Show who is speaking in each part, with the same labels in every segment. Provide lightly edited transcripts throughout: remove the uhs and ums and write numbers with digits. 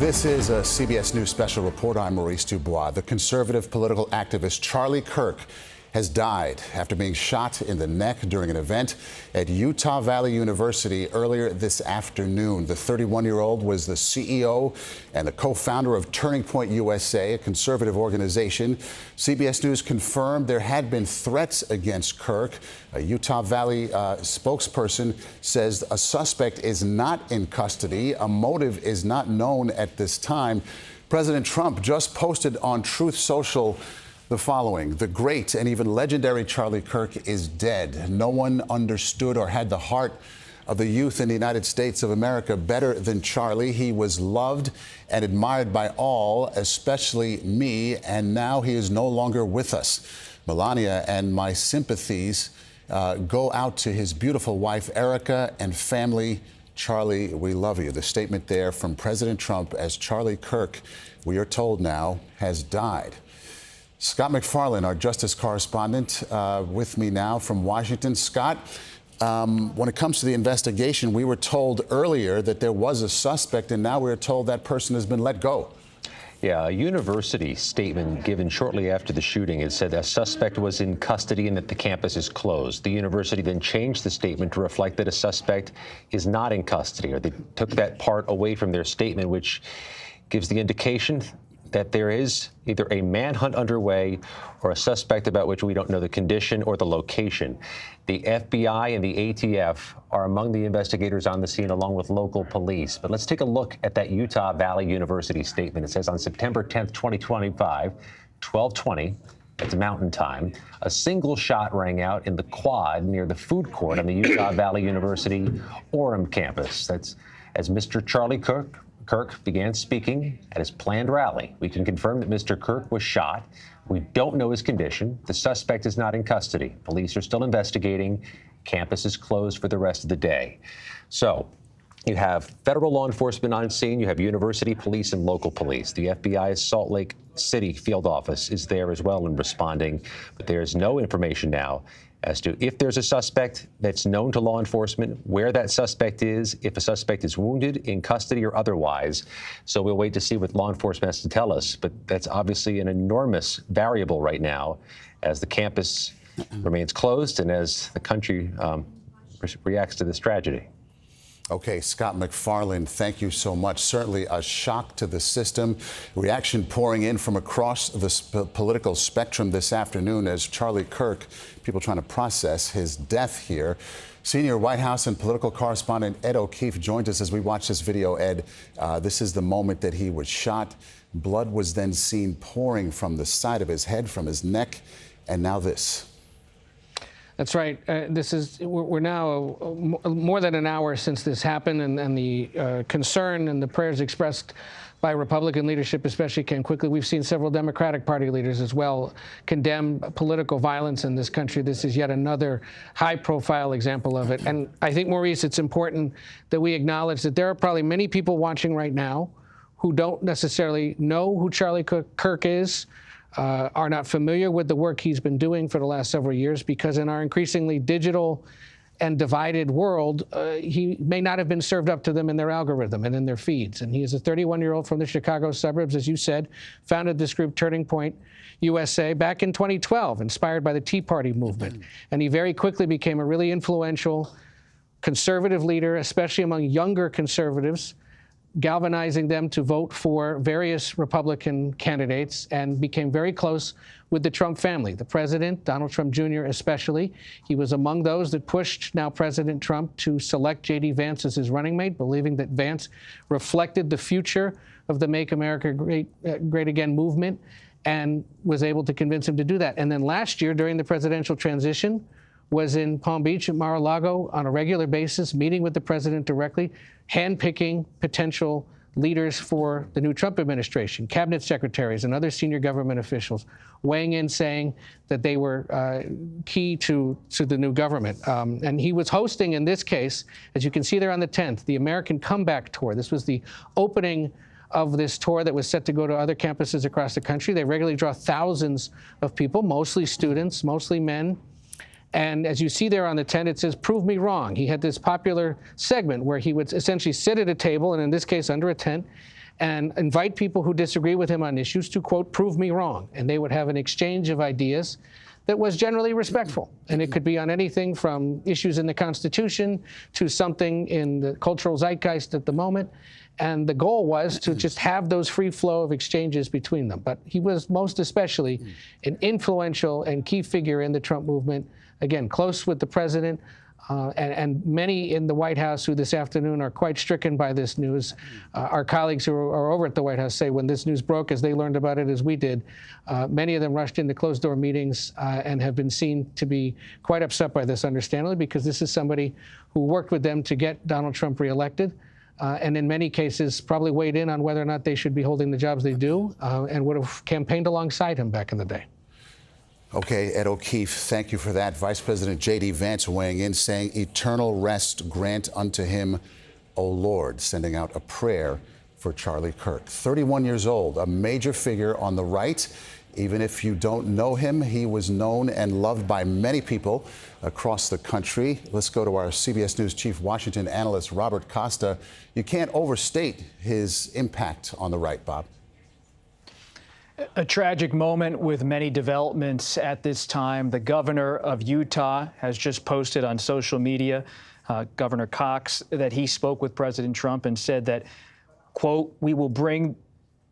Speaker 1: This is a CBS News special report. I'm Maurice DuBois. The conservative political activist Charlie Kirk has died after being shot in the neck during an event at Utah Valley University earlier this afternoon. The 31-year-old was the CEO and the co-founder of Turning Point USA, a conservative organization. CBS News confirmed there had been threats against Kirk. A Utah Valley spokesperson says a suspect is not in custody. A motive is not known at this time. President Trump just posted on Truth Social the following: the great and even legendary Charlie Kirk is dead. No one understood or had the heart of the youth in the United States of America better than Charlie. He was loved and admired by all, especially me, and now he is no longer with us. Melania and my sympathies go out to his beautiful wife, Erica, and family. Charlie, we love you. The statement there from President Trump as Charlie Kirk, we are told now, has died. Scott MacFarlane, our justice correspondent, with me now from Washington. Scott, when it comes to the investigation, we were told earlier that there was a suspect, and now we're told that person has been let go.
Speaker 2: Yeah, a university statement given shortly after the shooting, it said a suspect was in custody and that the campus is closed. The university then changed the statement to reflect that a suspect is not in custody, or they took that part away from their statement, which gives the indication that there is either a manhunt underway or a suspect about which we don't know the condition or the location. The FBI and the ATF are among the investigators on the scene, along with local police. But let's take a look at that Utah Valley University statement. It says on September 10th, 2025, 12:20, it's Mountain Time, a single shot rang out in the quad near the food court on the Utah Valley University Orem campus. That's as Mr. Charlie Kirk began speaking at his planned rally. We can confirm that Mr. Kirk was shot. We don't know his condition. The suspect is not in custody. Police are still investigating. Campus is closed for the rest of the day. So you have federal law enforcement on scene. You have university police and local police. The FBI's Salt Lake City field office is there as well and responding. But there is no information now as to if there's a suspect that's known to law enforcement, where that suspect is, if a suspect is wounded, in custody, or otherwise. So we'll wait to see what law enforcement has to tell us. But that's obviously an enormous variable right now as the campus remains closed and as the country reacts to this tragedy.
Speaker 1: Okay, Scott MacFarlane, thank you so much. Certainly a shock to the system. Reaction pouring in from across the political spectrum this afternoon as Charlie Kirk, people trying to process his death here. Senior White House and political correspondent Ed O'Keefe joined us as we watch this video. Ed, this is the moment that he was shot. Blood was then seen pouring from the side of his head, from his neck, and now this.
Speaker 3: That's right. We're now more than an hour since this happened, and the concern and the prayers expressed by Republican leadership especially came quickly. We've seen several Democratic Party leaders as well condemn political violence in this country. This is yet another high-profile example of it. And I think, Maurice, it's important that we acknowledge that there are probably many people watching right now who don't necessarily know who Charlie Kirk is, are not familiar with the work he's been doing for the last several years, because in our increasingly digital and divided world, he may not have been served up to them in their algorithm and in their feeds. And he is a 31-year-old from the Chicago suburbs, as you said, founded this group, Turning Point USA, back in 2012, inspired by the Tea Party movement. And he very quickly became a really influential conservative leader, especially among younger conservatives, galvanizing them to vote for various Republican candidates, and became very close with the Trump family, the president, Donald Trump Jr. especially. He was among those that pushed now President Trump to select J.D. Vance as his running mate, believing that Vance reflected the future of the Make America Great Again movement, and was able to convince him to do that. And then last year, during the presidential transition, was in Palm Beach at Mar-a-Lago on a regular basis, meeting with the president directly, handpicking potential leaders for the new Trump administration, cabinet secretaries and other senior government officials, weighing in, saying that they were key to the new government. And he was hosting, in this case, as you can see there on the 10th, the American Comeback Tour. This was the opening of this tour that was set to go to other campuses across the country. They regularly draw thousands of people, mostly students, mostly men. And as you see there on the tent, it says, "Prove me wrong." He had this popular segment where he would essentially sit at a table, and in this case under a tent, and invite people who disagree with him on issues to, quote, prove me wrong. And they would have an exchange of ideas that was generally respectful. And it could be on anything from issues in the Constitution to something in the cultural zeitgeist at the moment. And the goal was to just have those free flow of exchanges between them. But he was most especially an influential and key figure in the Trump movement, again, close with the president, and many in the White House who this afternoon are quite stricken by this news. Our colleagues who are over at the White House say when this news broke, as they learned about it as we did, many of them rushed into closed-door meetings and have been seen to be quite upset by this, understandably, because this is somebody who worked with them to get Donald Trump reelected. And in many cases, probably weighed in on whether or not they should be holding the jobs they do, and would have campaigned alongside him back in the day.
Speaker 1: Okay, Ed O'Keefe, thank you for that. Vice President J.D. Vance weighing in, saying, eternal rest grant unto him, O Lord, sending out a prayer for Charlie Kirk. 31 years old, a major figure on the right. Even if you don't know him, he was known and loved by many people across the country. Let's go to our CBS News chief Washington analyst, Robert Costa. You can't overstate his impact on the right, Bob.
Speaker 4: A tragic moment with many developments at this time. The governor of Utah has just posted on social media, Governor Cox, that he spoke with President Trump and said that, quote, we will bring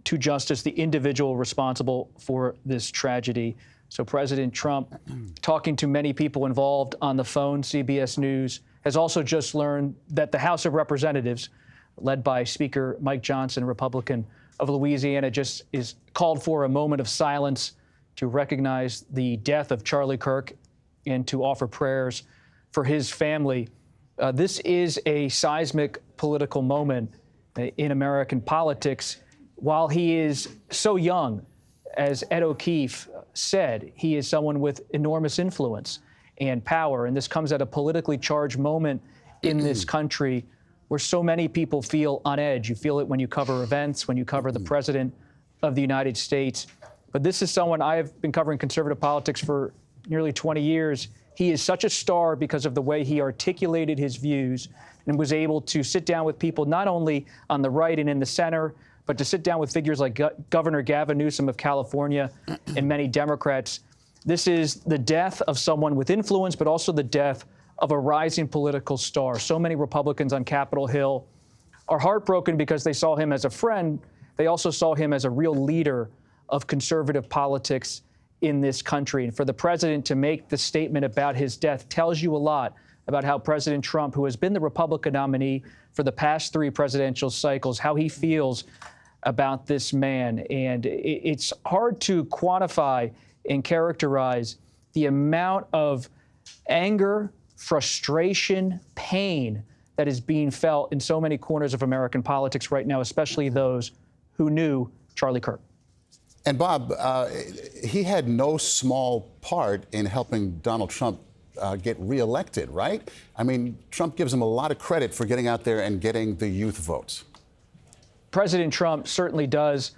Speaker 4: to justice the individual responsible for this tragedy. So President Trump, talking to many people involved on the phone, CBS News, has also just learned that the House of Representatives, led by Speaker Mike Johnson, Republican of Louisiana, just is called for a moment of silence to recognize the death of Charlie Kirk and to offer prayers for his family. This is a seismic political moment in American politics. While he is so young, as Ed O'Keefe said, he is someone with enormous influence and power. And this comes at a politically charged moment in this country where so many people feel on edge. You feel it when you cover events, when you cover the president of the United States. But this is someone, I have been covering conservative politics for nearly 20 years. He is such a star because of the way he articulated his views and was able to sit down with people not only on the right and in the center, but to sit down with figures like Governor Gavin Newsom of California and many Democrats. This is the death of someone with influence, but also the death of a rising political star. So many Republicans on Capitol Hill are heartbroken because they saw him as a friend. They also saw him as a real leader of conservative politics in this country. And for the president to make the statement about his death tells you a lot about how President Trump, who has been the Republican nominee for the past 3 presidential cycles, how he feels about this man. And it's hard to quantify and characterize the amount of anger, frustration, pain that is being felt in so many corners of American politics right now, especially those who knew Charlie Kirk.
Speaker 1: And Bob, he had no small part in helping Donald Trump get reelected, right? I mean, Trump gives him a lot of credit for getting out there and getting the youth votes.
Speaker 4: President Trump certainly does.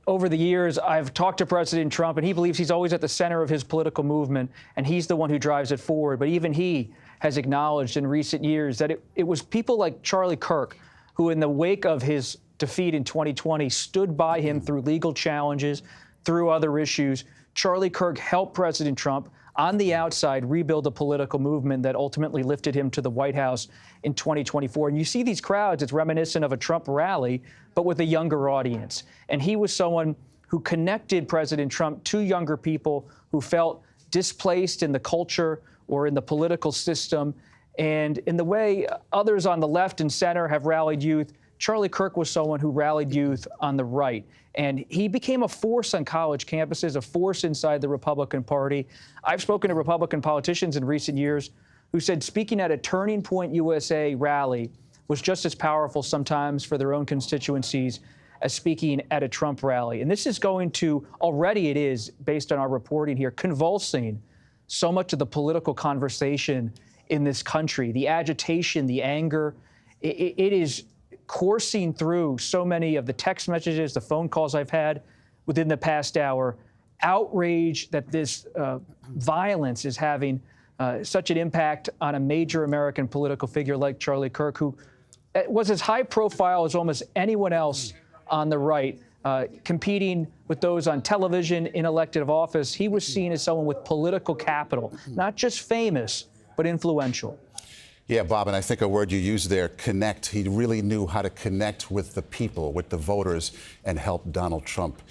Speaker 4: Over the years, I've talked to President Trump, and he believes he's always at the center of his political movement, and he's the one who drives it forward. But even he has acknowledged in recent years that it was people like Charlie Kirk who, in the wake of his defeat in 2020, stood by him through legal challenges, through other issues. Charlie Kirk helped President Trump on the outside rebuild a political movement that ultimately lifted him to the White House in 2024. And you see these crowds, it's reminiscent of a Trump rally, but with a younger audience. And he was someone who connected President Trump to younger people who felt displaced in the culture or in the political system. And in the way others on the left and center have rallied youth, Charlie Kirk was someone who rallied youth on the right. And he became a force on college campuses, a force inside the Republican Party. I've spoken to Republican politicians in recent years who said speaking at a Turning Point USA rally was just as powerful sometimes for their own constituencies as speaking at a Trump rally. And this is going to, already it is, based on our reporting here, convulsing so much of the political conversation in this country. The agitation, the anger, it is coursing through so many of the text messages, the phone calls I've had within the past hour. Outrage that this violence is having such an impact on a major American political figure like Charlie Kirk, who was as high profile as almost anyone else on the right, competing with those on television in elective office. He was seen as someone with political capital, not just famous, but influential.
Speaker 1: Yeah, Bob, and I think a word you used there, connect. He really knew how to connect with the people, with the voters, and help Donald Trump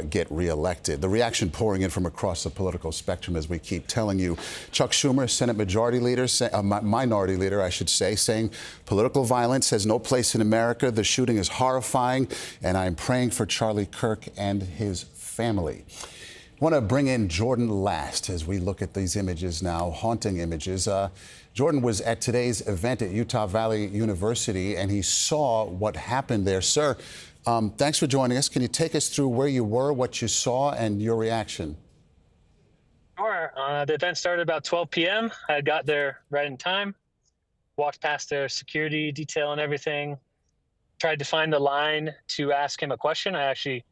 Speaker 1: get reelected. The reaction pouring in from across the political spectrum, as we keep telling you. Chuck Schumer, Senate Majority Leader, Minority Leader, I should say, saying political violence has no place in America. The shooting is horrifying, and I'm praying for Charlie Kirk and his family. I want to bring in Jordan last as we look at these images now, haunting images. Jordan was at today's event at Utah Valley University, and he saw what happened there. Sir, thanks for joining us. Can you take us through where you were, what you saw, and your reaction?
Speaker 5: Sure. The event started about 12 p.m. I got there right in time, walked past their security detail and everything, tried to find the line to ask him a question. I actually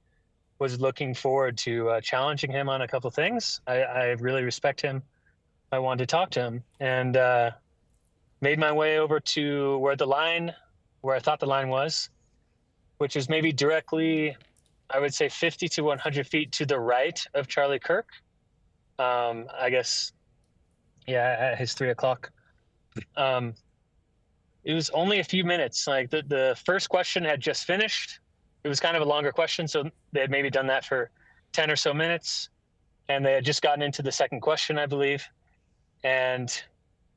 Speaker 5: was looking forward to challenging him on a couple things. I really respect him. I wanted to talk to him, and made my way over to where I thought the line was, which is maybe directly, I would say 50 to 100 feet to the right of Charlie Kirk. I guess, yeah, at his 3 o'clock. It was only a few minutes. Like the first question had just finished. It was kind of a longer question, so they had maybe done that for 10 or so minutes, and they had just gotten into the second question, I believe. And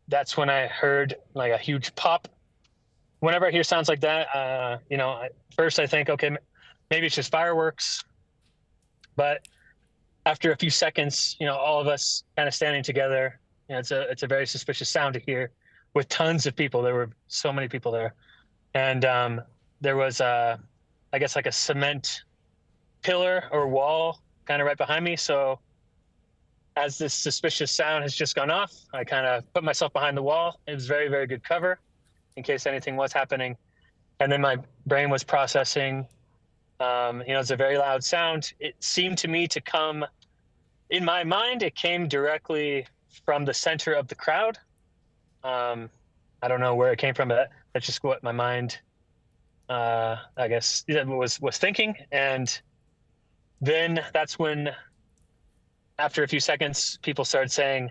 Speaker 5: that's when I heard like a huge pop. Whenever I hear sounds like that, first I think, okay, maybe it's just fireworks. But after a few seconds, all of us kind of standing together, it's a very suspicious sound to hear with tons of people. There were so many people there. And there was, I guess, like a cement pillar or wall kind of right behind me. So as this suspicious sound has just gone off, I kind of put myself behind the wall. It was very, very good cover in case anything was happening. And then my brain was processing. It's a very loud sound. It seemed to me to come, in my mind, it came directly from the center of the crowd. I don't know where it came from, but that's just what my mind, I guess, was thinking. And then that's when, after a few seconds, people started saying,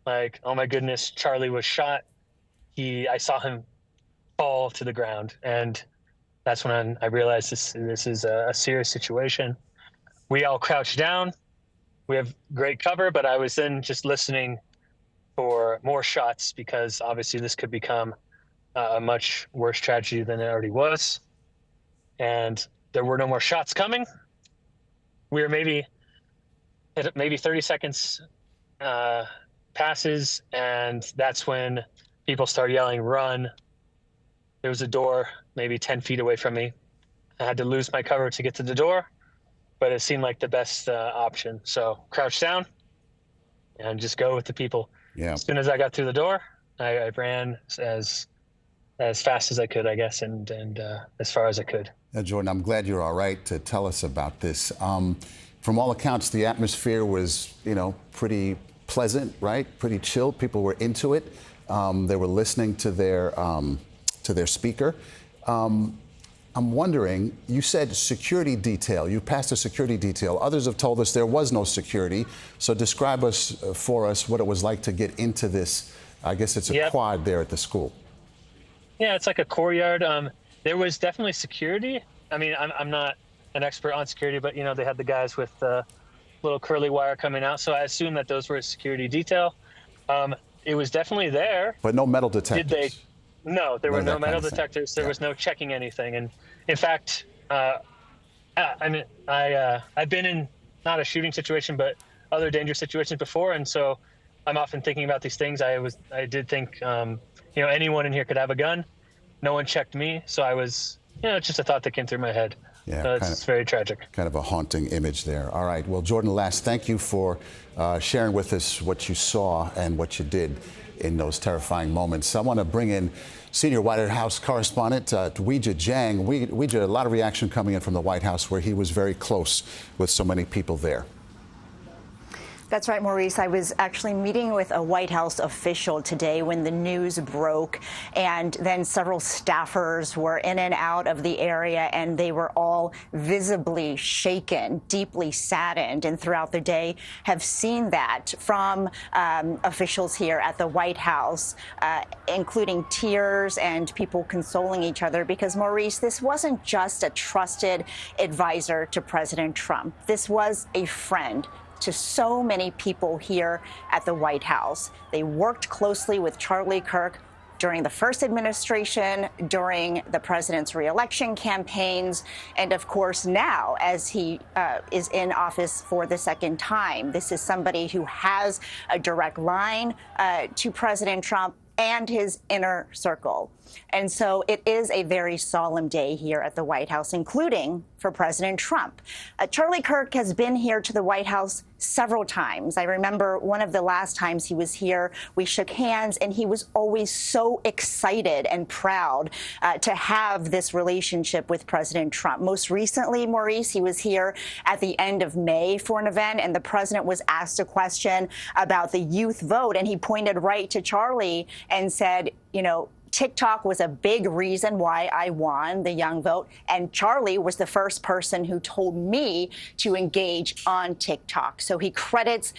Speaker 5: like, "Oh my goodness, Charlie was shot. I saw him fall to the ground." And that's when I realized this is a serious situation. We all crouched down. We have great cover, but I was then just listening for more shots because obviously this could become a much worse tragedy than it already was. And there were no more shots coming. We were maybe 30 seconds passes, and that's when people start yelling, "Run." There was a door maybe 10 feet away from me. I had to lose my cover to get to the door, but it seemed like the best option. So crouch down and just go with the people.
Speaker 1: Yeah.
Speaker 5: As soon as I got through the door, I ran as fast as I could, I guess, and as far as I could.
Speaker 1: Jordan, I'm glad you're all right to tell us about this. From all accounts, the atmosphere was, pretty pleasant, right? Pretty chill. People were into it. They were listening to their speaker. I'm wondering, you said security detail. You passed a security detail. Others have told us there was no security. So describe for us what it was like to get into this. I guess it's a quad there at the school.
Speaker 5: Yeah, it's like a courtyard. There was definitely security. I mean, I'm not an expert on security, but they had the guys with the little curly wire coming out. So I assume that those were a security detail. It was definitely there.
Speaker 1: But no metal detectors.
Speaker 5: No, there were no metal detectors. There was no checking anything. And in fact, I've been in not a shooting situation, but other dangerous situations before. And so I'm often thinking about these things. I did think, anyone in here could have a gun. No one checked me. So I was, it's just a thought that came through my head. Yeah, so it's very tragic.
Speaker 1: Kind of a haunting image there. All right. Well, Jordan Last, thank you for sharing with us what you saw and what you did in those terrifying moments. I want to bring in senior White House correspondent Weijia Jiang. Weijia, a lot of reaction coming in from the White House where he was very close with so many people there.
Speaker 6: That's right, Maurice. I was actually meeting with a White House official today when the news broke, and then several staffers were in and out of the area, and they were all visibly shaken, deeply saddened, and throughout the day have seen that from officials here at the White House, including tears and people consoling each other, because, Maurice, this wasn't just a trusted advisor to President Trump. This was a friend to so many people here at the White House. They worked closely with Charlie Kirk during the first administration, during the president's reelection campaigns, and of course now as he is in office for the second time. This is somebody who has a direct line to President Trump and his inner circle. And so it is a very solemn day here at the White House, including for President Trump. Charlie Kirk has been here to the White House several times. I remember one of the last times he was here, we shook hands, and he was always so excited and proud to have this relationship with President Trump. Most recently, Maurice, he was here at the end of May for an event, and the president was asked a question about the youth vote, and he pointed right to Charlie and said, you know, TikTok was a big reason why I won the young vote. And Charlie was the first person who told me to engage on TikTok. So he credits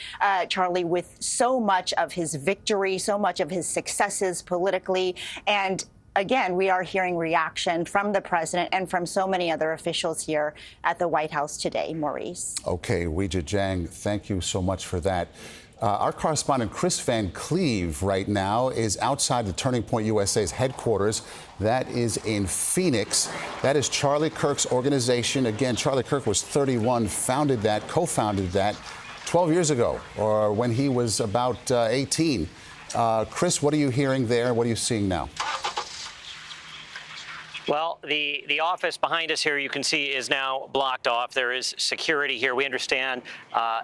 Speaker 6: Charlie with so much of his victory, so much of his successes politically. And again, we are hearing reaction from the president and from so many other officials here at the White House today. Maurice.
Speaker 1: Okay, Weijia Jiang, thank you so much for that. Our correspondent Chris Van Cleve right now is outside the Turning Point USA's headquarters. That is in Phoenix. That is Charlie Kirk's organization. Again, Charlie Kirk was 31, co-founded that 12 years ago, or when he was about 18. Chris, what are you hearing there? What are you seeing now?
Speaker 7: Well, the office behind us here, you can see, is now blocked off. There is security here. We understand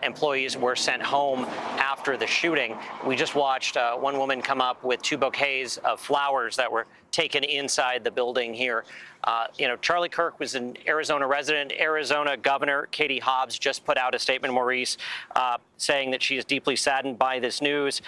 Speaker 7: employees were sent home after the shooting. We just watched one woman come up with 2 bouquets of flowers that were taken inside the building here. Charlie Kirk was an Arizona resident. Arizona Governor Katie Hobbs just put out a statement, Maurice, saying that she is deeply saddened by this news,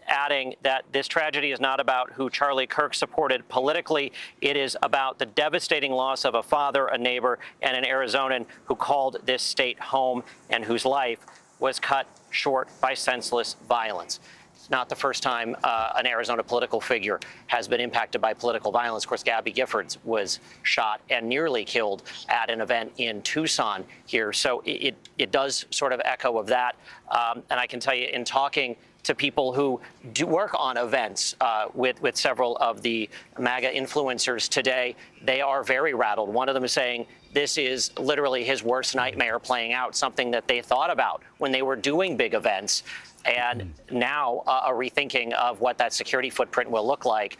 Speaker 7: adding that this tragedy is not about who Charlie Kirk supported politically. It is about the devastating loss of a father, a neighbor, and an Arizonan who called this state home and whose life was cut short by senseless violence. It's not the first time an Arizona political figure has been impacted by political violence. Of course, Gabby Giffords was shot and nearly killed at an event in Tucson here. So it does sort of echo of that. And I can tell you, in talking to people who do work on events with several of the MAGA influencers today, they are very rattled. One of them is saying this is literally his worst nightmare playing out, something that they thought about when they were doing big events. And now a rethinking of what that security footprint will look like.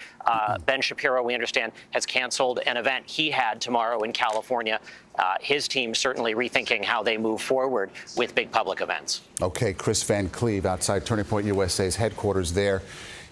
Speaker 7: Ben Shapiro, we understand, has canceled an event he had tomorrow in California. His team certainly rethinking how they move forward with big public events. Okay,
Speaker 1: Chris Van Cleve outside Turning Point USA's headquarters there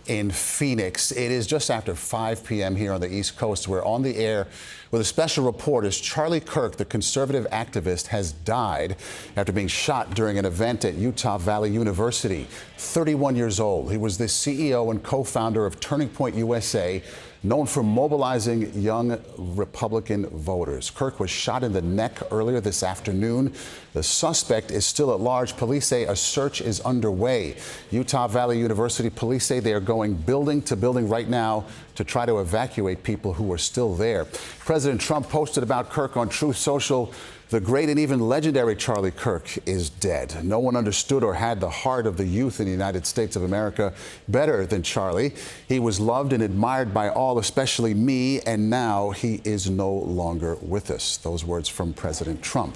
Speaker 1: in Phoenix. It is just after 5 p.m. here on the East Coast. We're on the air with a special report as Charlie Kirk, the conservative activist, has died after being shot during an event at Utah Valley University. 31 years old. He was the CEO and co-founder of Turning Point USA, known for mobilizing young Republican voters. Kirk was shot in the neck earlier this afternoon. The suspect is still at large. Police say a search is underway. Utah Valley University police say they are going building to building right now to try to evacuate people who are still there. President Trump posted about Kirk on Truth Social. The great and even legendary Charlie Kirk is dead. No one understood or had the heart of the youth in the United States of America better than Charlie. He was loved and admired by all, especially me, and now he is no longer with us. Those words from President Trump.